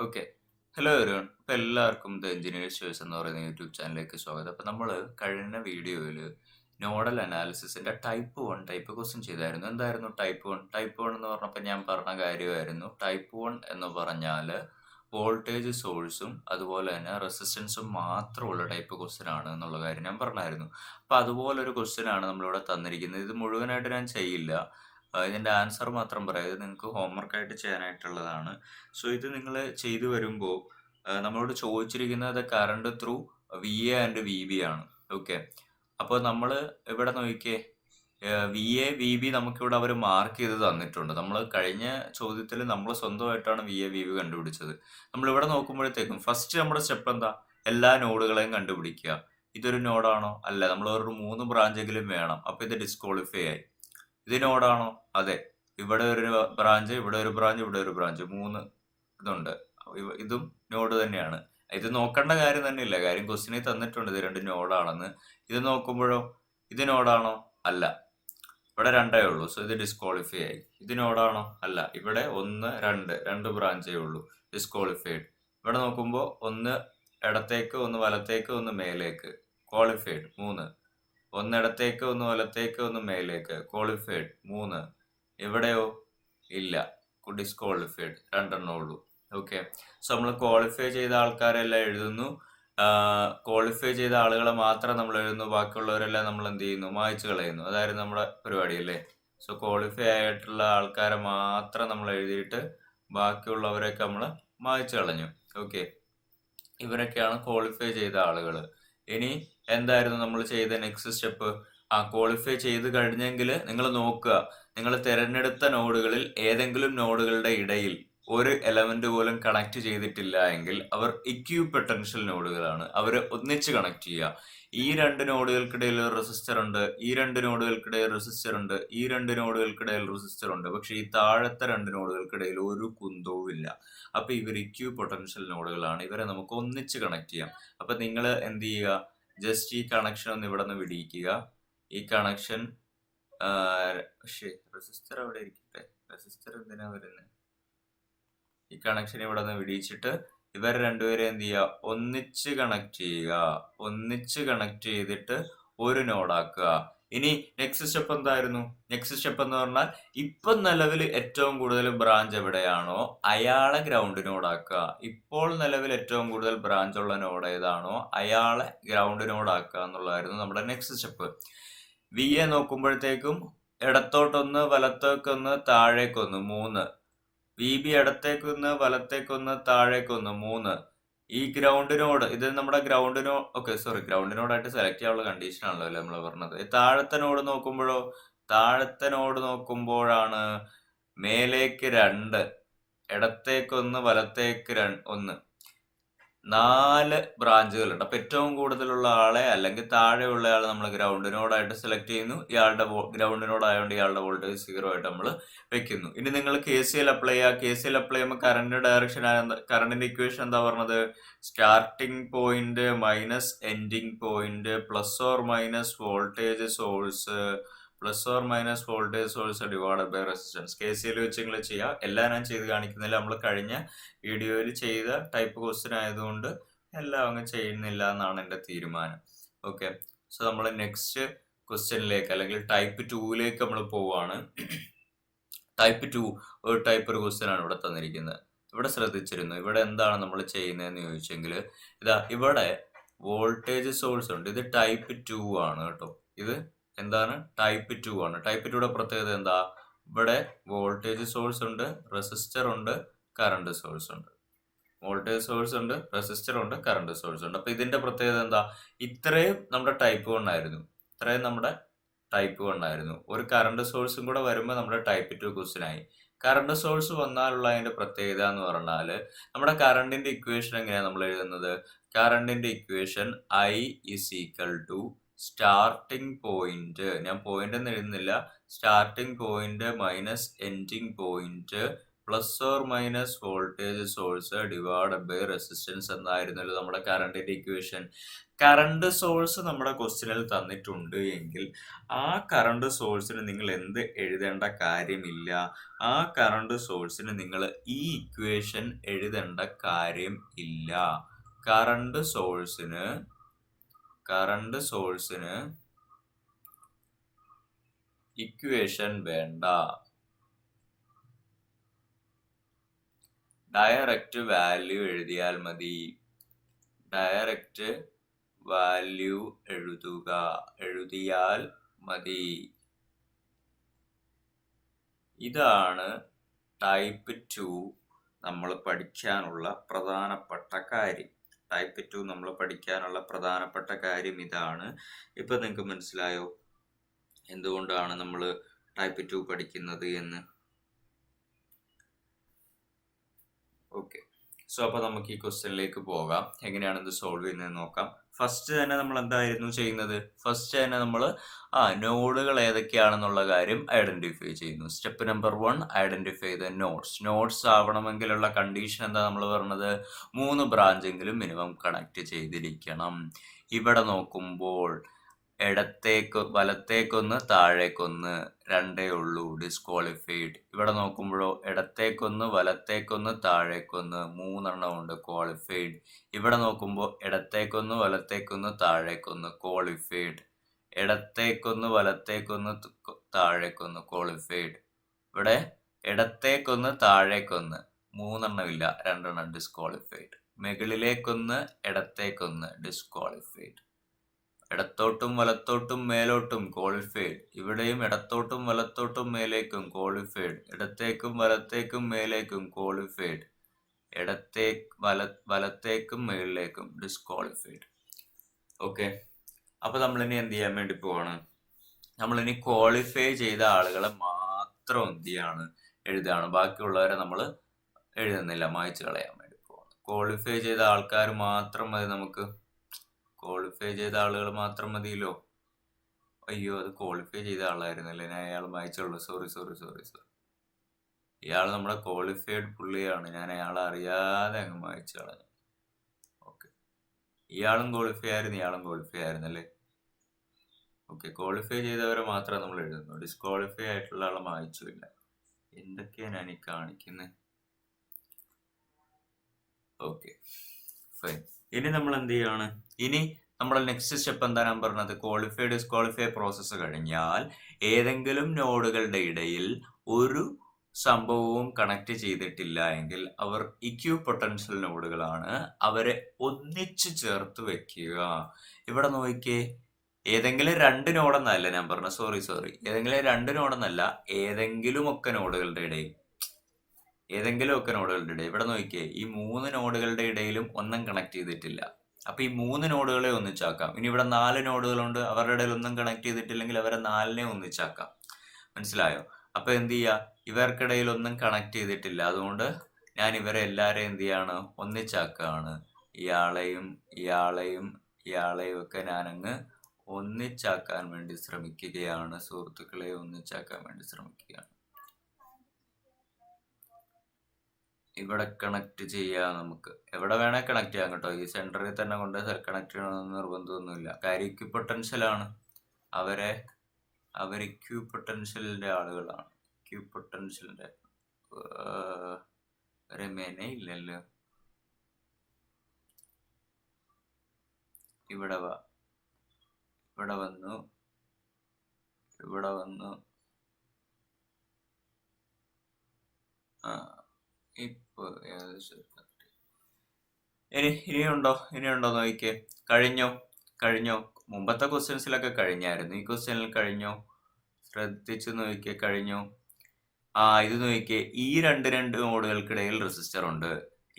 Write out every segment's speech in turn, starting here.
Okay. Hello everyone. അപ്പോൾ എല്ലാവർക്കും the engineers choice എന്ന് പറയുന്ന യൂട്യൂബ് ചാനലിലേക്ക് സ്വാഗതം. അപ്പോൾ നമ്മൾ കഴിഞ്ഞ വീഡിയോയിൽ നോഡൽ അനാലിസിസിന്റെ ടൈപ്പ് 1 ടൈപ്പ് ക്വസ്റ്റ്യൻ ചെയ്തായിരുന്നു. എന്തായിരുന്നു ടൈപ്പ് 1? ടൈപ്പ് 1 എന്ന് പറഞ്ഞപ്പോൾ ഞാൻ പറഞ്ഞ കാര്യമായിരുന്നു. ടൈപ്പ് 1 എന്ന് പറഞ്ഞാൽ വോൾട്ടേജ് സോഴ്സും അതുപോലെ തന്നെ റെസിസ്റ്റൻസും മാത്രമുള്ള ടൈപ്പ് ക്വസ്റ്റ്യൻ ആണ് എന്നുള്ള കാര്യം ഞാൻ പറഞ്ഞായിരുന്നു. അപ്പോൾ അതുപോലൊരു ക്വസ്റ്റ്യൻ ആണ് നമ്മളിവിടെ തന്നിരിക്കുന്നത്. ഇത് മുഴുവനായിട്ട് ഞാൻ ചെയ്യില്ല. ഇതിൻ്റെ ആൻസർ മാത്രം പറയാം. ഇത് നിങ്ങൾക്ക് ഹോംവർക്കായിട്ട് ചെയ്യാനായിട്ടുള്ളതാണ്. സോ ഇത് നിങ്ങൾ ചെയ്തു വരുമ്പോൾ നമ്മളോട് ചോദിച്ചിരിക്കുന്നത് current through V A and V B ആണ്. ഓക്കെ. അപ്പോൾ നമ്മൾ ഇവിടെ നോക്കിയേ, വി എ വി ബി നമുക്കിവിടെ അവർ മാർക്ക് ചെയ്ത് തന്നിട്ടുണ്ട്. നമ്മൾ കഴിഞ്ഞ ചോദ്യത്തിൽ നമ്മൾ സ്വന്തമായിട്ടാണ് വി എ വി ബി കണ്ടുപിടിച്ചത്. നമ്മളിവിടെ നോക്കുമ്പോഴത്തേക്കും ഫസ്റ്റ് നമ്മുടെ സ്റ്റെപ്പ് എന്താ? എല്ലാ നോഡുകളെയും കണ്ടുപിടിക്കുക. ഇതൊരു നോഡാണോ? അല്ല. നമ്മൾ ഒരു 3 ബ്രാഞ്ചെങ്കിലും വേണം. അപ്പോൾ ഇത് ഡിസ്ക്വാളിഫൈ ആയി. ഇത് നോഡാണോ? അതെ. ഇവിടെ ഒരു ബ്രാഞ്ച്, ഇവിടെ ഒരു ബ്രാഞ്ച്, ഇവിടെ ഒരു ബ്രാഞ്ച്, 3 ഇതുണ്ട്. ഇതും നോഡ് തന്നെയാണ്. ഇത് നോക്കേണ്ട കാര്യം തന്നെ ഇല്ല. കാര്യം ക്വസ്റ്റിനിൽ തന്നിട്ടുണ്ട് ഇത് 2 നോഡാണെന്ന്. ഇത് നോക്കുമ്പോഴോ ഇത് നോഡാണോ? അല്ല. ഇവിടെ 2 ഉള്ളൂ. സോ ഇത് ഡിസ്ക്വാളിഫൈ ആയി. ഇത് നോഡാണോ? അല്ല. ഇവിടെ 1, 2 ബ്രാഞ്ചേ ഉള്ളൂ. ഡിസ്ക്വാളിഫൈഡ്. ഇവിടെ നോക്കുമ്പോൾ 1 ഇടത്തേക്ക്, 1 വലത്തേക്ക്, 1 മേലേക്ക്. ക്വാളിഫൈഡ്. 3. 1 ഇടത്തേക്ക്, 1 വലത്തേക്ക്, 1 മേലേക്ക്. ക്വാളിഫൈഡ്. 3. ഇവിടെയോ? ഇല്ല. ഡിസ്ക്വാളിഫൈഡ്. 2 ഉള്ളൂ. ഓക്കെ. സോ നമ്മൾ ക്വാളിഫൈ ചെയ്ത ആൾക്കാരെല്ലാം എഴുതുന്നു. ക്വാളിഫൈ ചെയ്ത ആളുകളെ മാത്രം നമ്മൾ എഴുതുന്നു. ബാക്കിയുള്ളവരെല്ലാം നമ്മൾ എന്ത് ചെയ്യുന്നു? മായ്ച്ചു കളയുന്നു. അതായിരുന്നു നമ്മുടെ പരിപാടി അല്ലേ? സോ ക്വാളിഫൈ ആയിട്ടുള്ള ആൾക്കാരെ മാത്രം നമ്മൾ എഴുതിയിട്ട് ബാക്കിയുള്ളവരൊക്കെ നമ്മൾ മായ്ച്ചു കളഞ്ഞു. ഓക്കെ. ഇവരൊക്കെയാണ് ക്വാളിഫൈ ചെയ്ത ആളുകൾ. ഇനി എന്തായിരുന്നു നമ്മൾ ചെയ്ത നെക്സ്റ്റ് സ്റ്റെപ്പ്? ക്വാളിഫൈ ചെയ്ത് കഴിഞ്ഞെങ്കിൽ നിങ്ങൾ നോക്കുക, നിങ്ങൾ തിരഞ്ഞെടുത്ത നോഡുകളിൽ ഏതെങ്കിലും നോഡുകളുടെ ഇടയിൽ ഒരു എലമെന്റ് പോലും കണക്ട് ചെയ്തിട്ടില്ല എങ്കിൽ അവർ ഇക്വിപൊട്ടൻഷ്യൽ നോഡുകളാണ്. അവർ ഒന്നിച്ച് കണക്ട് ചെയ്യുക. ഈ 2 നോഡുകൾക്കിടയിൽ ഒരു റെസിസ്റ്റർ ഉണ്ട്, ഈ 2 നോഡുകൾക്കിടയിൽ റെസിസ്റ്റർ ഉണ്ട്, ഈ 2 നോഡുകൾക്കിടയിൽ റെസിസ്റ്റർ ഉണ്ട്. പക്ഷെ ഈ താഴത്തെ 2 നോഡുകൾക്കിടയിൽ ഒരു കുന്തവും ഇല്ല. അപ്പൊ ഇവർ ഇക്വിപൊട്ടൻഷ്യൽ നോഡുകളാണ്. ഇവരെ നമുക്ക് ഒന്നിച്ച് കണക്ട് ചെയ്യാം. അപ്പൊ നിങ്ങൾ എന്ത് ചെയ്യുക? ജസ്റ്റ് ഈ കണക്ഷൻ ഒന്ന് ഇവിടെ നിന്ന് വിടിയിക്കുക. ഈ കണക്ഷൻ റെസിസ്റ്റർ അവിടെ ഇരിക്കട്ടെ. റെസിസ്റ്റർ എന്തിനാ വരുന്നത്? ഈ കണക്ഷൻ ഇവിടെ നിന്ന് വിടിയിച്ചിട്ട് ഇവർ രണ്ടുപേരെ എന്ത് ചെയ്യുക? ഒന്നിച്ച് കണക്ട് ചെയ്യുക. ഒന്നിച്ച് കണക്ട് ചെയ്തിട്ട് ഒരു നോഡാക്കുക. ഇനി നെക്സ്റ്റ് സ്റ്റെപ്പ് എന്തായിരുന്നു? നെക്സ്റ്റ് സ്റ്റെപ്പ് എന്ന് പറഞ്ഞാൽ ഇപ്പം നിലവിൽ ഏറ്റവും കൂടുതൽ ബ്രാഞ്ച് എവിടെയാണോ അയാളെ ഗ്രൗണ്ട് നോഡാക്കുക. ഇപ്പോൾ നിലവിൽ ഏറ്റവും കൂടുതൽ ബ്രാഞ്ച് ഉള്ള നോഡ് ഏതാണോ അയാളെ ഗ്രൗണ്ട് നോഡാക്കുക എന്നുള്ളതായിരുന്നു നമ്മുടെ നെക്സ്റ്റ് സ്റ്റെപ്പ്. വി എ നോക്കുമ്പോഴത്തേക്കും ഇടത്തോട്ടൊന്ന്, വലത്തേക്കൊന്ന്, താഴേക്കൊന്ന്, 3. V B ഇടത്തേക്കൊന്ന്, വലത്തേക്കൊന്ന്, താഴേക്കൊന്ന്, 3. ഈ ഗ്രൗണ്ട് നോഡ്, ഇത് നമ്മുടെ ground node. Okay, sorry, ground നോഡായിട്ട് സെലക്ട് ചെയ്യാനുള്ള കണ്ടീഷൻ ആണല്ലോ അല്ലേ നമ്മൾ പറഞ്ഞത്. താഴത്തെ നോഡ് നോക്കുമ്പോഴോ? താഴത്തെ നോഡ് നോക്കുമ്പോഴാണ് മേലേക്ക് 2, ഇടത്തേക്കൊന്ന്, വലത്തേക്ക് 1, 4 ബ്രാഞ്ചുകളുണ്ട്. അപ്പൊ ഏറ്റവും കൂടുതലുള്ള ആളെ അല്ലെങ്കിൽ താഴെയുള്ള ആളെ നമ്മൾ ഗ്രൗണ്ട് നോഡായിട്ട് സെലക്ട് ചെയ്യുന്നു. ഇയാളുടെ ഗ്രൗണ്ട് നോഡ് ആയതുകൊണ്ട് ഇയാളുടെ വോൾട്ടേജ് 0 ആയിട്ട് നമ്മൾ വെക്കുന്നു. ഇനി നിങ്ങൾ KCL അപ്ലൈ ചെയ്യുക. KCL അപ്ലൈ ചെയ്യുമ്പോൾ കറണ്ട് ഡയറക്ഷൻ, കറണ്ടിന്റെ ഇക്വേഷൻ എന്താ പറഞ്ഞത്? Starting point minus ending point plus or minus voltage source divided by resistance. KCL വെച്ച് നിങ്ങൾ ചെയ്യുക. എല്ലാം ഞാൻ ചെയ്ത് കാണിക്കുന്നില്ല. നമ്മൾ കഴിഞ്ഞ വീഡിയോയിൽ ചെയ്ത ടൈപ്പ് ക്വസ്റ്റ്യൻ ആയതുകൊണ്ട് എല്ലാം അങ്ങ് ചെയ്യുന്നില്ല എന്നാണ് എൻ്റെ തീരുമാനം. ഓക്കെ. സോ നമ്മൾ നെക്സ്റ്റ് ക്വസ്റ്റ്യനിലേക്ക് അല്ലെങ്കിൽ ടൈപ്പ് 2ലേക്ക് നമ്മൾ പോവാണ്. ടൈപ്പ് 2 ഒരു ക്വസ്റ്റ്യൻ ആണ് ഇവിടെ തന്നിരിക്കുന്നത്. ഇവിടെ ശ്രദ്ധിച്ചിരുന്നു. ഇവിടെ എന്താണ് നമ്മൾ ചെയ്യുന്നതെന്ന് ചോദിച്ചെങ്കിൽ ഇതാ ഇവിടെ വോൾട്ടേജ് സോഴ്സ് ഉണ്ട്. ഇത് ടൈപ്പ് 2 ആണ് കേട്ടോ. ഇത് എന്താണ്? ടൈപ്പ് 2 ആണ്. ടൈപ്പ് 2യുടെ പ്രത്യേകത എന്താ? ഇവിടെ വോൾട്ടേജ് സോഴ്സ് ഉണ്ട്, റെസിസ്റ്റർ ഉണ്ട്, കറണ്ട് സോഴ്സ് ഉണ്ട്. വോൾട്ടേജ് സോഴ്സ് ഉണ്ട്, റെസിസ്റ്റർ ഉണ്ട്, കറണ്ട് സോഴ്സ് ഉണ്ട്. അപ്പൊ ഇതിന്റെ പ്രത്യേകത എന്താ? ഇത്രയും നമ്മുടെ ടൈപ്പ് 1 ആയിരുന്നു. ഇത്രയും നമ്മുടെ ടൈപ്പ് 1 ആയിരുന്നു. ഒരു കറണ്ട് സോഴ്സും കൂടെ വരുമ്പോൾ നമ്മുടെ ടൈപ്പ് 2 ക്വസ്റ്റ്യൻ ആയി. കറണ്ട് സോഴ്സ് വന്നാലുള്ള അതിന്റെ പ്രത്യേകത എന്ന് പറഞ്ഞാൽ നമ്മുടെ കറണ്ടിന്റെ ഇക്വേഷൻ എങ്ങനെയാണ് നമ്മൾ എഴുതുന്നത്? കറണ്ടിന്റെ equation I is equal to starting point, ഞാൻ പോയിന്റ് എന്ന് എഴുതുന്നില്ല, starting point minus ending point plus or minus voltage source divided by resistance എന്നായിരുന്നല്ലോ നമ്മുടെ കറണ്ടിന്റെ ഇക്വേഷൻ. കറണ്ട് സോഴ്സ് നമ്മുടെ ക്വസ്റ്റ്യനിൽ തന്നിട്ടുണ്ട് എങ്കിൽ ആ കറണ്ട് സോഴ്സിന് നിങ്ങൾ എന്ത് എഴുതേണ്ട കാര്യമില്ല. ആ കറണ്ട് സോഴ്സിന് നിങ്ങൾ ഈ ഇക്വേഷൻ എഴുതേണ്ട കാര്യം ഇല്ല. കറണ്ട് സോഴ്സിന് ഇക്വേഷൻ വേണ്ട. ഡയറക്റ്റ് വാല്യൂ എഴുതിയാൽ മതി. എഴുതിയാൽ മതി. ഇതാണ് ടൈപ്പ് 2 നമ്മൾ പഠിക്കാനുള്ള പ്രധാനപ്പെട്ട കാര്യം. ഇതാണ്. ഇപ്പൊ നിങ്ങൾക്ക് മനസ്സിലായോ എന്തുകൊണ്ടാണ് നമ്മൾ ടൈപ്പ് 2 പഠിക്കുന്നത് എന്ന്? ഓക്കെ, സോ അപ്പൊ നമുക്ക് ഈ ക്വസ്റ്റ്യനിലേക്ക് പോകാം. എങ്ങനെയാണ് ഇത് സോൾവ് ചെയ്യുന്നത് നോക്കാം. ഫസ്റ്റ് തന്നെ നമ്മൾ എന്തായിരുന്നു ചെയ്യുന്നത്? നമ്മൾ നോഡുകൾ ഏതൊക്കെയാണെന്നുള്ള കാര്യം ഐഡന്റിഫൈ ചെയ്യുന്നു. Step number 1, identify the nodes ആവണമെങ്കിലുള്ള കണ്ടീഷൻ എന്താ നമ്മൾ പറഞ്ഞത്? 3 ബ്രാഞ്ചെങ്കിലും മിനിമം കണക്ട് ചെയ്തിരിക്കണം. ഇവിടെ നോക്കുമ്പോൾ വലത്തേക്കൊന്ന് താഴേക്കൊന്ന് 2 ഉള്ളൂ, ഡിസ്ക്വാളിഫൈഡ്. ഇവിടെ നോക്കുമ്പോഴോ ഇടത്തേക്കൊന്ന് വലത്തേക്കൊന്ന് താഴേക്കൊന്ന് 3 ഉണ്ട്, ക്വാളിഫൈഡ്. ഇവിടെ നോക്കുമ്പോൾ ഇടത്തേക്കൊന്ന് വലത്തേക്കൊന്ന് താഴേക്കൊന്ന് ക്വാളിഫൈഡ്. ഇടത്തേക്കൊന്ന് വലത്തേക്കൊന്ന് താഴേക്കൊന്ന് ക്വാളിഫൈഡ്. ഇവിടെ ഇടത്തേക്കൊന്ന് താഴേക്കൊന്ന് 3 ഇല്ല, 2 ഡിസ്ക്വാളിഫൈഡ്. മുകളിലേക്കൊന്ന് ഇടത്തേക്കൊന്ന് ഡിസ്ക്വാളിഫൈഡ്. ഇടത്തോട്ടും വലത്തോട്ടും മേലോട്ടും ക്വാളിഫൈഡ്. ഇവിടെയും ഇടത്തോട്ടും വലത്തോട്ടും മേലേക്കും ക്വാളിഫൈഡ്. ഇടത്തേക്കും വലത്തേക്കും മേലേക്കും ക്വാളിഫൈഡ്. വലത്തേക്കും മേളിലേക്കും ഡിസ്ക്വാളിഫൈഡ്. ഓക്കെ, അപ്പൊ നമ്മളിനി എന്ത് ചെയ്യാൻ വേണ്ടി പോവാണ്? നമ്മളിനി ക്വാളിഫൈ ചെയ്ത ആളുകളെ മാത്രം എഴുതാണ്. ബാക്കിയുള്ളവരെ നമ്മൾ എഴുതുന്നില്ല, മായ്ച്ചു കളയാൻ വേണ്ടി പോവാണ്. ക്വാളിഫൈ ചെയ്ത ആൾക്കാർ മാത്രം മതി നമുക്ക്. ക്വാളിഫൈ ചെയ്ത ആളുകൾ മാത്രം മതിയല്ലോ. അയ്യോ, അത് ക്വാളിഫൈ ചെയ്ത ആളായിരുന്നല്ലേ, ഞാൻ അയാൾ വായിച്ചുള്ളൂ. സോറി. ഇയാൾ നമ്മുടെ ക്വാളിഫൈഡ് പുള്ളിയാണ്, ഞാൻ അയാളെ അറിയാതെ അങ്ങ് വായിച്ചു കളഞ്ഞു. ഓക്കെ, ഇയാളും ക്വാളിഫൈ ആയിരുന്നല്ലേ. ഓക്കെ, ക്വാളിഫൈ ചെയ്തവരെ മാത്രമേ നമ്മൾ എഴുതുന്നു. ഡിസ്ക്വാളിഫൈ ആയിട്ടുള്ള ആളെ വായിച്ചില്ല. എന്തൊക്കെയാണ് ഞാൻ ഈ കാണിക്കുന്നത്? Okay, fine. ഇനി നമ്മൾ എന്ത് ചെയ്യാണ്? ഇനി നമ്മുടെ നെക്സ്റ്റ് സ്റ്റെപ്പ് എന്താ ഞാൻ പറഞ്ഞത്? ക്വാളിഫൈ ഡിസ്ക്വാളിഫൈ പ്രോസസ്സ് കഴിഞ്ഞാൽ ഏതെങ്കിലും നോഡുകളുടെ ഇടയിൽ ഒരു സംഭവവും കണക്ട് ചെയ്തിട്ടില്ല എങ്കിൽ അവർ ഇക്യൂ പൊട്ടൻഷ്യൽ നോഡുകളാണ്. അവരെ ഒന്നിച്ചു ചേർത്ത് വെക്കുക. ഇവിടെ നോക്കിയേ, ഏതെങ്കിലും 2 നോഡെന്നല്ല ഞാൻ പറഞ്ഞ, സോറി. ഏതെങ്കിലും 2 നോഡെന്നല്ല, ഏതെങ്കിലും ഒക്കെ നോഡുകളുടെ ഇടയിൽ. ഇവിടെ നോക്കിയേ, ഈ 3 നോഡുകളുടെ ഇടയിലും ഒന്നും കണക്ട് ചെയ്തിട്ടില്ല. അപ്പൊ ഈ 3 നോഡുകളെ ഒന്നിച്ചാക്കാം. ഇനി ഇവിടെ 4 നോഡുകളുണ്ട്, അവരുടെ ഇടയിൽ ഒന്നും കണക്ട് ചെയ്തിട്ടില്ലെങ്കിൽ അവരെ 4നെ ഒന്നിച്ചാക്കാം. മനസ്സിലായോ? അപ്പൊ എന്ത് ചെയ്യാ? ഇവർക്കിടയിൽ ഒന്നും കണക്ട് ചെയ്തിട്ടില്ല, അതുകൊണ്ട് ഞാൻ ഇവരെ എല്ലാരെയും എന്ത് ചെയ്യാണ്? ഒന്നിച്ചാക്കാണ്. ഇയാളെയും ഒക്കെ ഞാനങ്ങ് ഒന്നിച്ചാക്കാൻ വേണ്ടി ശ്രമിക്കുകയാണ്. സുഹൃത്തുക്കളെ ഒന്നിച്ചാക്കാൻ വേണ്ടി ശ്രമിക്കുകയാണ്. ഇവിടെ കണക്ട് ചെയ്യാം. നമുക്ക് എവിടെ വേണേ കണക്ട് ചെയ്യാം കേട്ടോ. ഈ സെന്ററിൽ തന്നെ കൊണ്ട് കണക്ട് ചെയ്യണമെന്ന് നിർബന്ധമൊന്നുമില്ല. കാര്യം ഇക്യൂ പൊട്ടൻഷ്യലാണ്. അവർ ഇക്യൂ പൊട്ടൻഷ്യലിന്റെ ആളുകളാണ്. ഇക്യൂ പൊട്ടൻഷ്യലിന്റെ മെനെ ഇല്ലല്ലോ. ഇവിടെ വന്നു ഇപ്പൊ ഇനിയുണ്ടോ നോക്കിക്കേ. കഴിഞ്ഞോ? മുമ്പത്തെ ക്വസ്റ്റ്യൻസിലൊക്കെ കഴിഞ്ഞായിരുന്നു. ഈ ക്വസ്റ്റ്യനിൽ കഴിഞ്ഞോ? ശ്രദ്ധിച്ചു നോക്കിക്കേ, കഴിഞ്ഞോ? ഇത് നോക്കിക്കേ, ഈ രണ്ട് നോഡുകൾക്കിടയിൽ റെസിസ്റ്റർ ഉണ്ട്.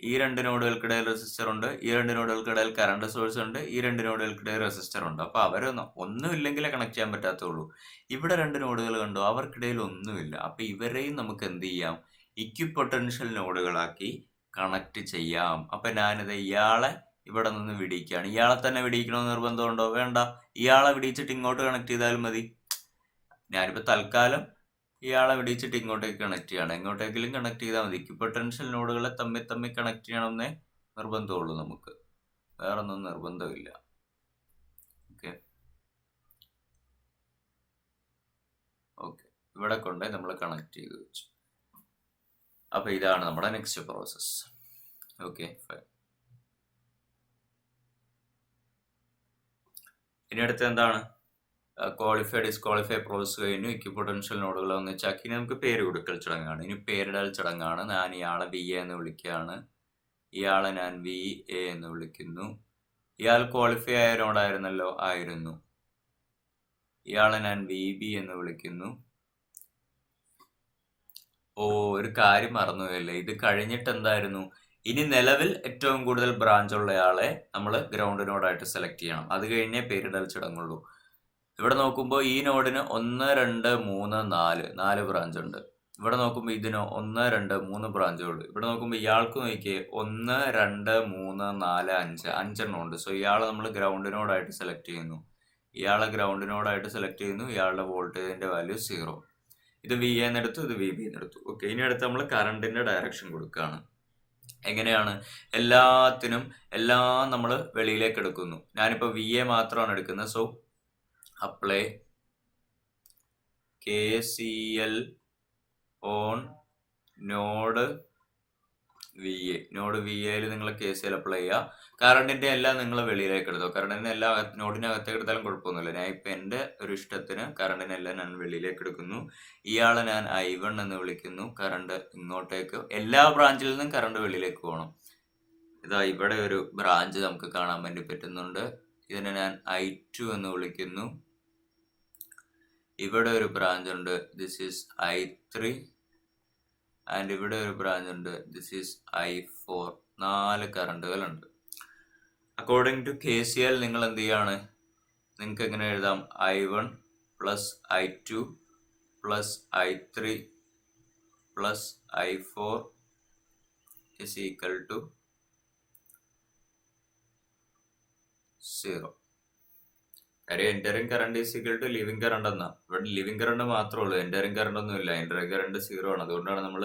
ഈ 2 നോഡുകൾക്കിടയിൽ റെസിസ്റ്റർ ഉണ്ട്. ഈ 2 നോഡുകൾക്കിടയിൽ കറണ്ട് സോഴ്സ് ഉണ്ട്. ഈ 2 നോഡുകൾക്കിടയിൽ റെസിസ്റ്റർ ഉണ്ട്. അപ്പൊ ഒന്നും ഇല്ലെങ്കിലേ കണക്ട് ചെയ്യാൻ പറ്റാത്തുള്ളൂ. ഇവിടെ 2 നോഡുകൾ കണ്ടോ, അവർക്കിടയിൽ ഒന്നുമില്ല. അപ്പൊ ഇവരെയും നമുക്ക് എന്ത് ചെയ്യാം? ഇക്യു പൊട്ടൻഷ്യൽ നോഡുകളാക്കി കണക്ട് ചെയ്യാം. അപ്പൊ ഞാനിത് ഇയാളെ ഇവിടെ നിന്ന് വിടിയിക്കുകയാണ്. ഇയാളെ തന്നെ വിടിയിക്കണമെന്ന് നിർബന്ധമുണ്ടോ? വേണ്ട. ഇയാളെ വിടിയിച്ചിട്ട് ഇങ്ങോട്ട് കണക്ട് ചെയ്താലും മതി. ഞാനിപ്പോ തൽക്കാലം ഇയാളെ വിടിച്ചിട്ട് ഇങ്ങോട്ടേക്ക് കണക്ട് ചെയ്യണം. എങ്ങോട്ടേക്കെങ്കിലും കണക്ട് ചെയ്താൽ മതി. ഇക്വിപൊട്ടൻഷ്യൽ നോഡുകളെ തമ്മിൽ കണക്ട് ചെയ്യണമെന്നേ നിർബന്ധമുള്ളൂ നമുക്ക്. വേറൊന്നും നിർബന്ധമില്ല. ഓക്കെ ഓക്കെ ഇവിടെ കൊണ്ടേ നമ്മൾ കണക്ട് ചെയ്ത് വെച്ചു. അപ്പൊ ഇതാണ് നമ്മുടെ നെക്സ്റ്റ് പ്രോസസ്. Okay fine. ഇനി അടുത്ത് എന്താണ്? ക്വാളിഫൈഡ് ഡിസ്ക്വാളിഫൈഡ് പ്രോസസ് കഴിഞ്ഞു. ഇക്വിപൊട്ടൻഷ്യൽ നോഡുകൾ ഒന്നിച്ചാക്കി. ഇനി നമുക്ക് പേര് കൊടുക്കൽ ചടങ്ങാണ്. ഇനി പേരിടൽ ചടങ്ങാണ്. ഞാൻ ഇയാളെ വി എ എന്ന് വിളിക്കുകയാണ്. ഇയാളെ ഞാൻ വി എ എന്ന് വിളിക്കുന്നു. ഇയാൾ ക്വാളിഫൈ ആയ നോഡായിരുന്നല്ലോ, ആയിരുന്നു. ഇയാളെ ഞാൻ വി ബി എന്ന് വിളിക്കുന്നു. ഓ, ഒരു കാര്യം മറന്നുപോയല്ലേ, ഇത് കഴിഞ്ഞിട്ട് എന്തായിരുന്നു? ഇനി നിലവിൽ ഏറ്റവും കൂടുതൽ ബ്രാഞ്ച് ഉള്ളയാളെ നമ്മൾ ഗ്രൗണ്ട് നോഡായിട്ട് സെലക്ട് ചെയ്യണം. അത് കഴിഞ്ഞേ പേരിടൽ ചടങ്ങുള്ളൂ. ഇവിടെ നോക്കുമ്പോൾ ഈ നോഡിന് 1 2 3 4 ബ്രാഞ്ച് ഉണ്ട്. ഇവിടെ നോക്കുമ്പോൾ ഇതിന് 1 2 3 ബ്രാഞ്ചുള്ളൂ. ഇവിടെ നോക്കുമ്പോൾ ഇയാൾക്ക് നോക്കിയേ 1 2 3 4 5 5 ഉണ്ട്. സോ ഇയാളെ നമ്മൾ ഗ്രൗണ്ട് നോഡായിട്ട് സെലക്ട് ചെയ്യുന്നു. ഇയാളെ ഗ്രൗണ്ട് നോഡായിട്ട് സെലക്ട് ചെയ്യുന്നു. ഇയാളുടെ വോൾട്ടേജിന്റെ വാല്യൂ 0. ഇത് വി എന്നെടുത്തു, ഇത് വി ബി എന്നെടുത്തു. ഓക്കെ, ഇനി അടുത്ത് നമ്മൾ കറണ്ടിന്റെ ഡയറക്ഷൻ കൊടുക്കുകയാണ്. എങ്ങനെയാണ്? എല്ലാം നമ്മൾ വെളിയിലേക്ക് എടുക്കുന്നു. ഞാനിപ്പോൾ വി എ മാത്രമാണ് എടുക്കുന്നത്. So apply KCL on node V A. Node V എയിൽ നിങ്ങൾ KCL അപ്ലൈ ചെയ്യുക. കറണ്ടിന്റെ എല്ലാം നിങ്ങൾ വെളിയിലേക്ക് എടുത്തോ. കറണ്ടിന്റെ എല്ലാ നോഡിനകത്തേക്ക് എടുത്താലും കുഴപ്പമൊന്നുമില്ല. ഞാൻ ഇപ്പം എൻ്റെ ഒരു ഇഷ്ടത്തിന് കറണ്ടിനെല്ലാം ഞാൻ വെളിയിലേക്ക് എടുക്കുന്നു. ഇയാളെ ഞാൻ I1 എന്ന് വിളിക്കുന്നു. കറണ്ട് ഇങ്ങോട്ടേക്ക്, എല്ലാ ബ്രാഞ്ചിൽ നിന്നും കറണ്ട് വെളിയിലേക്ക് പോകണം. ഇതാ ഇവിടെ ഒരു ബ്രാഞ്ച് നമുക്ക് കാണാൻ വേണ്ടി പറ്റുന്നുണ്ട്. ഇതിനെ ഞാൻ I2 എന്ന് വിളിക്കുന്നു. ഇവിടെ ഒരു ബ്രാഞ്ച് ഉണ്ട്, ദിസ് ഈസ് I3. ആൻഡ് ഇവിടെ ഒരു ബ്രാഞ്ച് ഉണ്ട്, ദിസ് ഈസ് I4. 4 കറണ്ടുകളുണ്ട്. അക്കോർഡിംഗ് ടു KCL നിങ്ങൾ എന്ത് ചെയ്യാണ്? നിങ്ങൾക്ക് എങ്ങനെ എഴുതാം? I1 plus I2 plus I3 plus I4 is equal to 0. കാര്യം entering current is equal to leaving current എന്നാ. ഇവിടെ ലിവിങ് കറണ്ട് മാത്രമേ ഉള്ളൂ, എൻ്ററിങ് കറണ്ട് ഒന്നും ഇല്ല. എൻ്ററിങ് കറണ്ട് 0 ആണ്. അതുകൊണ്ടാണ് നമ്മൾ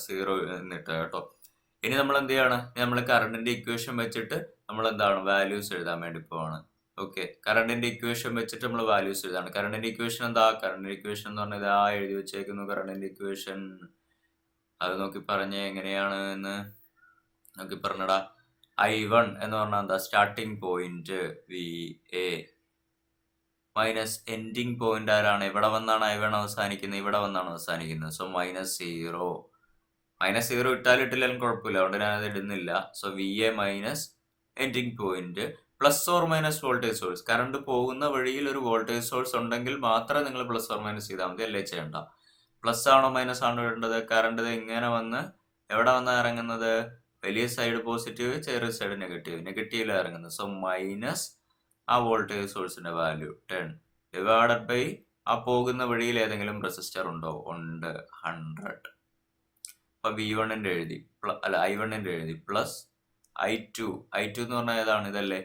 0 എന്നിട്ട് കേട്ടോ. ഇനി നമ്മൾ എന്ത് ചെയ്യാണ്? നമ്മൾ കറണ്ടിന്റെ ഇക്വേഷൻ വെച്ചിട്ട് നമ്മൾ എന്താണ് വാല്യൂസ് എഴുതാൻ വേണ്ടി പോവാണ്. ഓക്കെ, കറണ്ടിന്റെ ഇക്വേഷൻ വെച്ചിട്ട് നമ്മൾ വാല്യൂസ് എഴുതാണ്. കറണ്ടിന്റെ ഇക്വേഷൻ എന്താ? കറണ്ടിന്റെ ഇക്വേഷൻ എന്ന് പറഞ്ഞാൽ ഇതാ എഴുതി വെച്ചേക്കുന്നു. കറണ്ടിന്റെ ഇക്വേഷൻ അത് നോക്കി പറഞ്ഞേ എങ്ങനെയാണ് എന്ന് നോക്കി പറഞ്ഞടാ. I1 എന്ന് പറഞ്ഞാൽ എന്താ? Starting point V A minus ending point ആരാണ്? ഇവിടെ വന്നാണ് I1 അവസാനിക്കുന്നത്, ഇവിടെ വന്നാണ് അവസാനിക്കുന്നത്. സോ -0. -0 ഇട്ടാലും ഇട്ടില്ലാലും കുഴപ്പമില്ല, അതുകൊണ്ട് ഞാനത് ഇടുന്നില്ല. So we A minus ending point plus or minus voltage source. Current പോകുന്ന വഴിയിൽ ഒരു വോൾട്ടേജ് സോഴ്സ് ഉണ്ടെങ്കിൽ മാത്രമേ നിങ്ങൾ പ്ലസ് ഓർ മൈനസ് ചെയ്താൽ മതി, അല്ലേ ചെയ്യണ്ട. പ്ലസ് ആണോ മൈനസ് ആണോ ഇടേണ്ടത്? കറണ്ട് ഇങ്ങനെ വന്ന് എവിടെ വന്നാണ് ഇറങ്ങുന്നത്? വലിയ സൈഡ് പോസിറ്റീവ്, ചെറിയ സൈഡ് നെഗറ്റീവ്. നെഗറ്റീവിലാണ് ഇറങ്ങുന്നത്. സോ മൈനസ് ആ വോൾട്ടേജ് സോഴ്സിന്റെ വാല്യൂ 10 ഡിവൈഡഡ് ബൈ ആ പോകുന്ന വഴിയിൽ ഏതെങ്കിലും റെസിസ്റ്റർ ഉണ്ടോ? ഉണ്ട്, 100. അപ്പൊ V1 എഴുതി, I1 എഴുതി പ്ലസ് I2 എന്ന് പറഞ്ഞാൽ ഏതാണ്? ഇതല്ലേ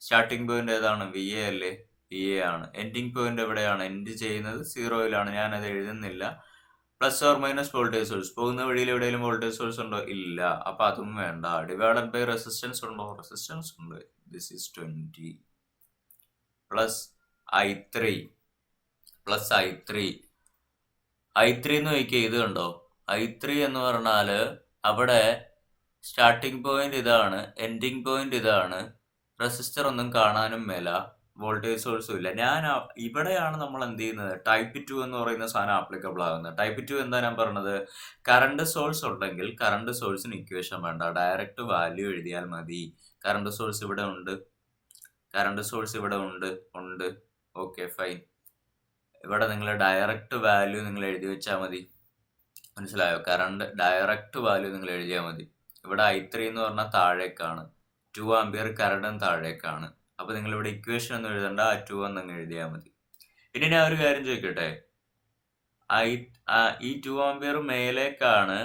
സ്റ്റാർട്ടിംഗ് പോയിന്റ്? ഏതാണ്? വി എ അല്ലേ? വി എ ആണ്. എൻഡിങ് പോയിന്റ് എവിടെയാണ്? എൻഡ് ചെയ്യുന്നത് 0-യിലാണ്. ഞാനത് എഴുതുന്നില്ല. Plus or minus voltage source. പോകുന്ന വഴിയിൽ എവിടെയെങ്കിലും വോൾട്ടേജ് സോഴ്സ് ഉണ്ടോ? ഇല്ല. അപ്പൊ അതും വേണ്ട. ഡിവൈഡഡ് ബൈ റെസിസ്റ്റൻസ് ഉണ്ടോ? റെസിസ്റ്റൻസ് ഉണ്ട്. This is 20 plus I3 plus I3 എന്ന് നോക്കിയാൽ ഇത് കണ്ടോ? I3 എന്ന് പറഞ്ഞാല് അവിടെ സ്റ്റാർട്ടിംഗ് പോയിന്റ് ഇതാണ്, എൻഡിങ് പോയിന്റ് ഇതാണ്. റെസിസ്റ്റർ ഒന്നും കാണാനും മേല, വോൾട്ടേജ് സോഴ്സും ഇല്ല. ഇവിടെയാണ് നമ്മൾ എന്ത് ചെയ്യുന്നത്? ടൈപ്പ് 2 എന്ന് പറയുന്ന സാധനം ആപ്ലിക്കബിൾ ആകുന്നത്. ടൈപ്പ് 2 എന്താ ഞാൻ പറഞ്ഞത്? കറണ്ട് സോഴ്സ് ഉണ്ടെങ്കിൽ കറണ്ട് സോഴ്സിന് ഇക്വേഷൻ വേണ്ട, ഡയറക്റ്റ് വാല്യൂ എഴുതിയാൽ മതി. കറണ്ട് സോഴ്സ് ഇവിടെ ഉണ്ട്, കറണ്ട് സോഴ്സ് ഇവിടെ ഉണ്ട്. Okay fine. ഇവിടെ നിങ്ങൾ ഡയറക്റ്റ് വാല്യൂ നിങ്ങൾ എഴുതി വെച്ചാൽ മതി. മനസ്സിലായോ? കറണ്ട് ഡയറക്റ്റ് വാല്യൂ നിങ്ങൾ എഴുതിയാൽ മതി. ഇവിടെ I3 എന്ന് പറഞ്ഞാൽ താഴേക്കാണ്, 2 ആംപിയർ കറണ്ടും താഴേക്കാണ്. അപ്പൊ നിങ്ങൾ ഇവിടെ ഇക്വേഷൻ ഒന്നും എഴുതണ്ട, ആ 2 എന്ന് എഴുതിയാൽ മതി. ഇനി ഞാൻ ഒരു കാര്യം ചോദിക്കട്ടെ, ഈ 2 ആംപിയർ മേലേക്കാണ്,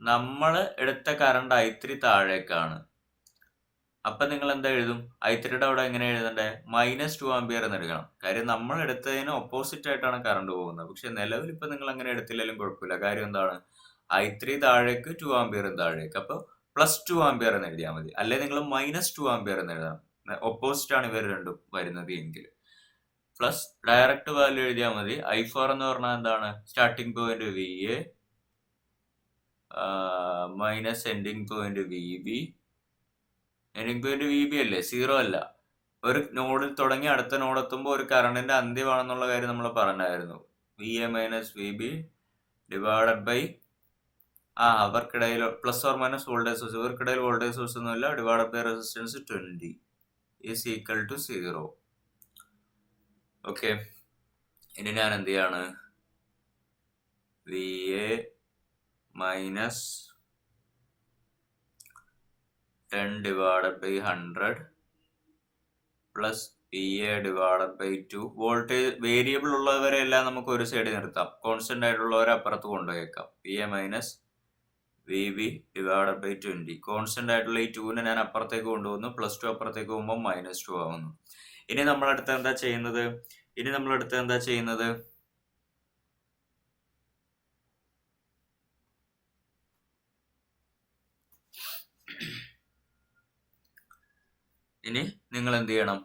നമ്മൾ എടുത്ത കറണ്ട് I3 താഴേക്കാണ്. അപ്പൊ നിങ്ങൾ എന്താ എഴുതും? I3യുടെ അവിടെ എങ്ങനെ എഴുതണ്ടേ? -2 ആംപിയർ എന്ന് എടുക്കണം. കാര്യം നമ്മൾ എടുത്തതിന് ഓപ്പോസിറ്റ് ആയിട്ടാണ് കറണ്ട് പോകുന്നത്. പക്ഷെ നിലവിൽ ഇപ്പൊ നിങ്ങൾ അങ്ങനെ എടുത്തില്ലെങ്കിലും കുഴപ്പമില്ല. കാര്യം എന്താണ്? I3 താഴേക്ക് 2 ആംപിയറും താഴേക്ക്. അപ്പൊ +2 ആംപിയർ എന്ന് എഴുതിയാൽ മതി. അല്ലെ നിങ്ങൾ -2 ആംപിയർ എന്ന് എഴുതണം. ഓപ്പോസിറ്റ് ആണ് ഇവർ രണ്ടും വരുന്നത് എങ്കിൽ. പ്ലസ് ഡയറക്റ്റ് വാല്യൂ എഴുതിയാൽ മതി. I4 എന്ന് പറഞ്ഞാൽ എന്താണ്? Starting point VA minus ending point VB. Ending point VB അല്ലേ, 0 അല്ല. ഒരു നോഡിൽ തുടങ്ങി അടുത്ത നോഡ് എത്തുമ്പോൾ ഒരു കറണ്ടിന്റെ അന്ത്യമാണെന്നുള്ള കാര്യം നമ്മൾ പറഞ്ഞായിരുന്നു. VA minus VB divided by അവർക്കിടയിൽ plus or minus voltage source, ഇവർക്കിടയിൽ വോൾട്ടേജ് സോഴ്സ് ഒന്നുമില്ല, divided by resistance 20 is equal to 0. Okay, ഇനി ഞാൻ എന്ത് ചെയ്യാണ്? VA minus 10 divided by 100 plus VA divided by 2. Voltage variable ഉള്ളവരെ എല്ലാം നമുക്ക് ഒരു സൈഡ് നിർത്താം, കോൺസ്റ്റന്റ് ആയിട്ടുള്ളവരെ അപ്പുറത്ത് കൊണ്ടുപോയേക്കാം. VA minus VB divided by 20. Constant ആയിട്ടുള്ള ഈ 2നെ ഞാൻ അപ്പുറത്തേക്ക് കൊണ്ടുപോകുന്നു, +2 അപ്പുറത്തേക്ക് പോകുമ്പോൾ -2 ആവുന്നു. ഇനി നമ്മളടുത്ത് എന്താ ചെയ്യുന്നത്? ഇനി നിങ്ങൾ എന്ത് ചെയ്യണം?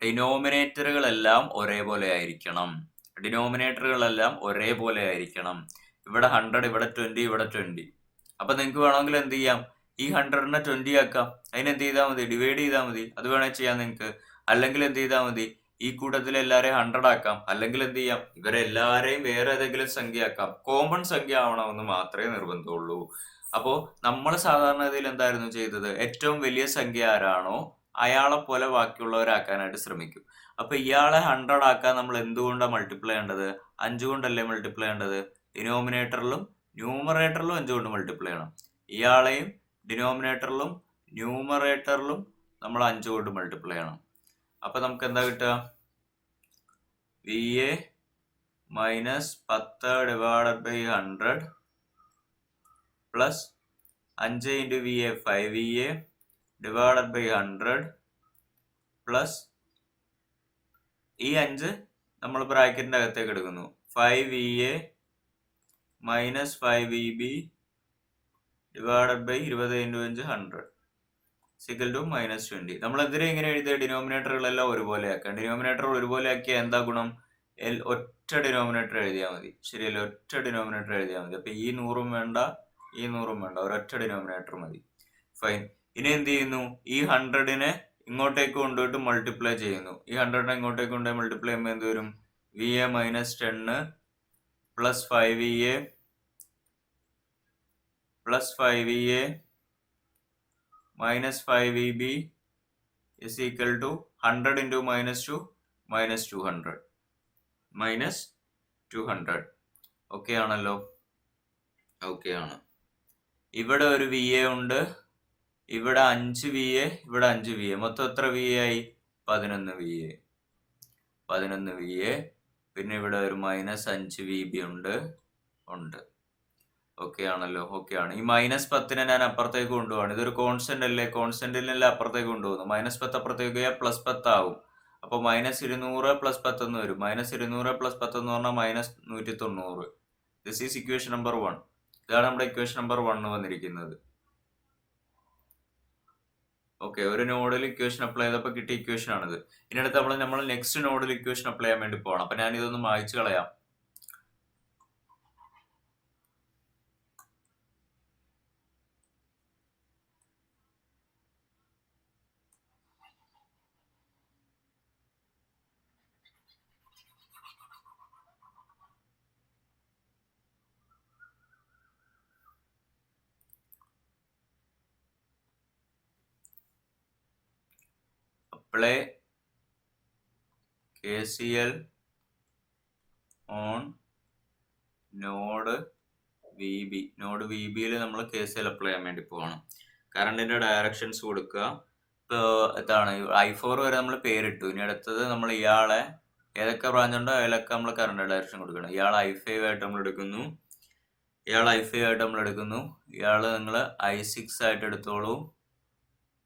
ഡിനോമിനേറ്ററുകളെല്ലാം ഒരേപോലെ ആയിരിക്കണം. ഇവിടെ 100, ഇവിടെ 20, ഇവിടെ 20. അപ്പൊ നിങ്ങൾക്ക് വേണമെങ്കിൽ എന്ത് ചെയ്യാം? ഈ 100നെ 20 ആക്കാം. അതിനെന്ത് ചെയ്താൽ മതി? ഡിവൈഡ് ചെയ്താൽ മതി. അത് വേണേൽ ചെയ്യാം നിങ്ങൾക്ക്. അല്ലെങ്കിൽ എന്ത് ചെയ്താൽ മതി? ഈ കൂട്ടത്തിൽ എല്ലാരെയും 100 ആക്കാം. അല്ലെങ്കിൽ എന്ത് ചെയ്യാം? ഇവരെല്ലാരെയും വേറെ ഏതെങ്കിലും സംഖ്യ ആക്കാം. കോമൺ സംഖ്യ ആവണമെന്ന് മാത്രമേ നിർബന്ധമുള്ളൂ. അപ്പോ നമ്മൾ സാധാരണഗതിയിൽ എന്തായിരുന്നു ചെയ്തത്? ഏറ്റവും വലിയ സംഖ്യ ആരാണോ അയാളെ പോലെ ബാക്കിയുള്ളവരാക്കാനായിട്ട് ശ്രമിക്കും. അപ്പൊ ഇയാളെ 100 ആക്കാൻ നമ്മൾ എന്തുകൊണ്ടാണ് മൾട്ടിപ്ലൈ ചെയ്യേണ്ടത്? 5 കൊണ്ടല്ലേ മൾട്ടിപ്ലൈ ചെയ്യേണ്ടത്? ഡിനോമിനേറ്ററിലും ന്യൂമറേറ്ററിലും 5 കൊണ്ട് മൾട്ടിപ്ലൈ ചെയ്യണം. ഇയാളെയും ഡിനോമിനേറ്ററിലും ന്യൂമറേറ്ററിലും നമ്മൾ 5 കൊണ്ട് മൾട്ടിപ്ലൈ ചെയ്യണം. അപ്പൊ നമുക്ക് എന്താ കിട്ടുക? VA minus 10 divided by 100 plus 5 into VA 5VA divided by 100 plus ഈ 5 നമ്മൾ ബ്രാക്കറ്റിന്റെ അകത്തേക്ക് എടുക്കുന്നു. 5VA minus 5VB divided by 20 into 5 100 equal to -20. നമ്മൾ എന്തിനാ ഇങ്ങനെ എഴുതിയ? ഡിനോമിനേറ്ററുകളെല്ലാം ഒരുപോലെ ആക്കാം. ഡിനോമിനേറ്റർ ഒരുപോലെ ആക്കിയാൽ എന്താ ഗുണം? ഒറ്റ ഡിനോമിനേറ്റർ എഴുതിയാൽ മതി. ശരിയല്ലേ? ഒറ്റ ഡിനോമിനേറ്റർ എഴുതിയാൽ മതി. അപ്പൊ ഈ 100ഉം വേണ്ട, ഈ 100ഉം വേണ്ട, ഒരൊറ്റ ഡിനോമിനേറ്റർ മതി. ഫൈൻ. ഇനി എന്ത് ചെയ്യുന്നു? ഈ 100നെ ഇങ്ങോട്ടേക്ക് കൊണ്ടുപോയിട്ട് മൾട്ടിപ്ലൈ ചെയ്യുന്നു. ഈ 100നെ ഇങ്ങോട്ടേക്ക് കൊണ്ടുപോയി മൾട്ടിപ്ലൈ ചെയ്യുമ്പോൾ എന്ത് വരും? VA minus 10 plus 5VA plus 5VA minus 5VB is equal to 100 into -2 -200 -200. Okay ആണല്ലോ? ഓക്കെ ആണ്. ഇവിടെ ഒരു VA ഉണ്ട്, ഇവിടെ 5VA, ഇവിടെ 5VA. മൊത്തം എത്ര VA ആയി? 11VA. പിന്നെ ഇവിടെ ഒരു -5VB ഉണ്ട്. ഓക്കെ ആണല്ലോ? ഓക്കെ ആണ്. ഈ -10നെ ഞാൻ അപ്പുറത്തേക്ക് കൊണ്ടുപോവാണ്. ഇതൊരു കോൺസ്റ്റന്റ് അല്ലേ? കോൺസ്റ്റന്റിനല്ലേ അപ്പുറത്തേക്ക് കൊണ്ടുപോകുന്നു. -10 അപ്പുറത്തേക്ക് പോയാൽ +10 ആവും. അപ്പൊ -200 + 10 എന്ന് വരും. -200 + 10 എന്ന് പറഞ്ഞാൽ -190. This is equation number 1. ഇതാണ് നമ്മുടെ ഇക്വേഷൻ നമ്പർ 1 വന്നിരിക്കുന്നത്. ഓക്കെ, ഒരു നോഡിൽ ഇക്വേഷൻ അപ്ലൈ ചെയ്തപ്പോൾ കിട്ടിയ ഇക്വേഷൻ ആണിത്. ഇനി അടുത്ത് നമ്മൾ നെക്സ്റ്റ് നോഡിൽ ഇക്വേഷൻ അപ്ലൈ ചെയ്യാൻ വേണ്ടി പോകണം. അപ്പൊ ഞാൻ ഇതൊന്ന് മായ്ച്ചു കളയാം. Apply KCL on node VB. Node VBയിൽ നമ്മൾ KCL അപ്ലൈ ചെയ്യാൻ വേണ്ടി പോകണം. കറണ്ടിന്റെ ഡയറക്ഷൻസ് കൊടുക്കുക. ഇപ്പോൾ ഇതാണ് I4 വരെ നമ്മൾ പേരിട്ടു. ഇനി അടുത്തത് നമ്മൾ ഇയാളെ ഏതൊക്കെ ബ്രാഞ്ച് ഉണ്ടോ അതിലൊക്കെ നമ്മൾ കറണ്ട് ഡയറക്ഷൻ കൊടുക്കണം. ഇയാൾ I5 ആയിട്ട് നമ്മൾ എടുക്കുന്നു. ഇയാൾ നിങ്ങൾ I6 ആയിട്ട് എടുത്തോളൂ.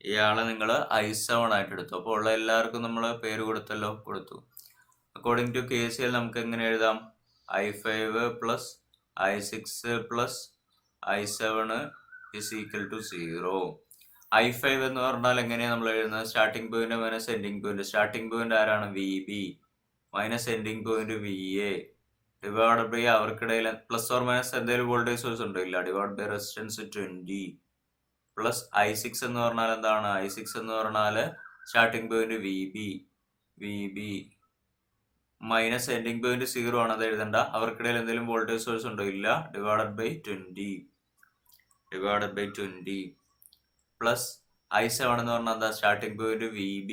ഇയാളെ നിങ്ങൾ I7 ആയിട്ട് എടുത്തു. അപ്പോൾ ഉള്ള എല്ലാവർക്കും നമ്മൾ പേര് കൊടുത്തല്ലോ, കൊടുത്തു. അക്കോർഡിംഗ് ടു KCL നമുക്ക് എങ്ങനെ എഴുതാം? I5 plus I6 plus I7 is equal to 0. I5 എന്ന് പറഞ്ഞാൽ എങ്ങനെയാണ് നമ്മൾ എഴുതുന്നത്? Starting point minus ending point. Starting point ആരാണ്? VB minus ending point VA divide by അവർക്കിടയിൽ പ്ലസ് ഓർ മൈനസ് എന്തെങ്കിലും വോൾട്ടേജ് സോഴ്സ് ഉണ്ടോ? ഇല്ല. Divide by resistance 20 plus I6 എന്ന് പറഞ്ഞാൽ എന്താണ്? I6 എന്ന് പറഞ്ഞാൽ starting point VB minus ending point 0 ആണ്, അത് എഴുതണ്ട. അവർക്കിടയിൽ എന്തെങ്കിലും വോൾട്ടേജ് സോഴ്സ് ഉണ്ടോ? ഇല്ല. ഡിവൈഡഡ് ബൈ 20 പ്ലസ് I7 എന്ന് പറഞ്ഞാൽ എന്താ? Starting point VB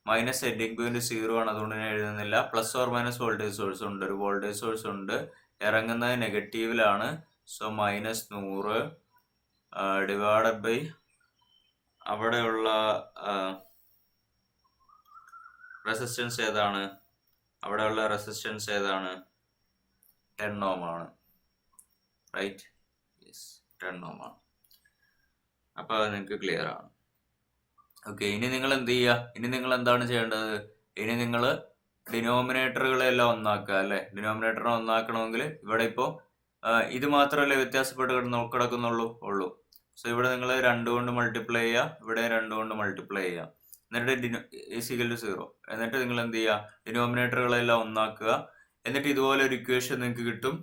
minus ending point 0 ആണ്, അതുകൊണ്ട് ഞാൻ എഴുതുന്നില്ല. Plus or minus voltage source ഉണ്ട്, ഒരു വോൾട്ടേജ് സോഴ്സ് ഉണ്ട്, ഇറങ്ങുന്നത് നെഗറ്റീവിലാണ്. സോ മൈനസ് 100 ഡിവൈഡഡ് ബൈ അവിടെയുള്ള റെസിസ്റ്റൻസ് ഏതാണ്? അവിടെയുള്ള റെസിസ്റ്റൻസ് ഏതാണ്? 10 ohm ആണ്, റൈറ്റ്? യെസ്, 10 ohm ആണ്. അപ്പോൾ അത് നിങ്ങൾക്ക് ക്ലിയർ ആണ്. ഓക്കെ, ഇനി നിങ്ങൾ എന്ത് ചെയ്യുക? ഇനി നിങ്ങൾ എന്താണ് ചെയ്യേണ്ടത്? ഇനി നിങ്ങൾ ഡിനോമിനേറ്ററുകളെല്ലാം ഒന്നാക്കുക, അല്ലേ? ഡിനോമിനേറ്ററിനെ ഒന്നാക്കണമെങ്കിൽ ഇവിടെ ഇപ്പോൾ ഇത് മാത്രമല്ലേ വ്യത്യാസപ്പെട്ട് കിടക്കുന്നുള്ളൂ. സോ ഇവിടെ നിങ്ങൾ 2 കൊണ്ട് മൾട്ടിപ്ലൈ ചെയ്യുക, ഇവിടെ 2 കൊണ്ട് മൾട്ടിപ്ലൈ ചെയ്യുക, എന്നിട്ട് ഈക്വൽ ടു 0. എന്നിട്ട് നിങ്ങൾ എന്ത് ചെയ്യുക? ഡിനോമിനേറ്ററുകളെല്ലാം ഒന്നാക്കുക. എന്നിട്ട് ഇതുപോലെ ഒരു ഇക്വേഷൻ നിങ്ങൾക്ക് കിട്ടും.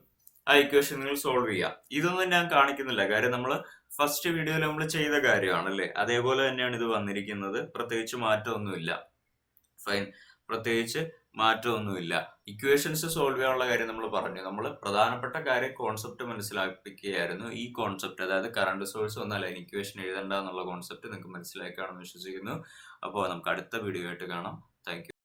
ആ ഇക്വേഷൻ നിങ്ങൾ സോൾവ് ചെയ്യുക. ഇതൊന്നും ഞാൻ കാണിക്കുന്നില്ല, കാര്യം നമ്മൾ ഫസ്റ്റ് വീഡിയോയിൽ നമ്മൾ ചെയ്ത കാര്യമാണല്ലേ. അതേപോലെ തന്നെയാണ് ഇത് വന്നിരിക്കുന്നത്. പ്രത്യേകിച്ച് മാറ്റമൊന്നുമില്ല. ഫൈൻ, പ്രത്യേകിച്ച് മാറ്റമൊന്നുമില്ല. ഇക്വേഷൻസ് സോൾവ് ചെയ്യാനുള്ള കാര്യം നമ്മൾ പറഞ്ഞു. നമ്മൾ പ്രധാനപ്പെട്ട കാര്യം കോൺസെപ്റ്റ് മനസ്സിലാക്കിയായിരുന്നു. ഈ കോൺസെപ്റ്റ്, അതായത് കറണ്ട് സോഴ്സ് വന്നാൽ അതിന് ഇക്വേഷൻ എഴുതണ്ട എന്നുള്ള കോൺസെപ്റ്റ് നിങ്ങൾക്ക് മനസ്സിലാക്കാണെന്ന് വിശ്വസിക്കുന്നു. അപ്പോൾ നമുക്ക് അടുത്ത വീഡിയോ ആയിട്ട് കാണാം. Thank you.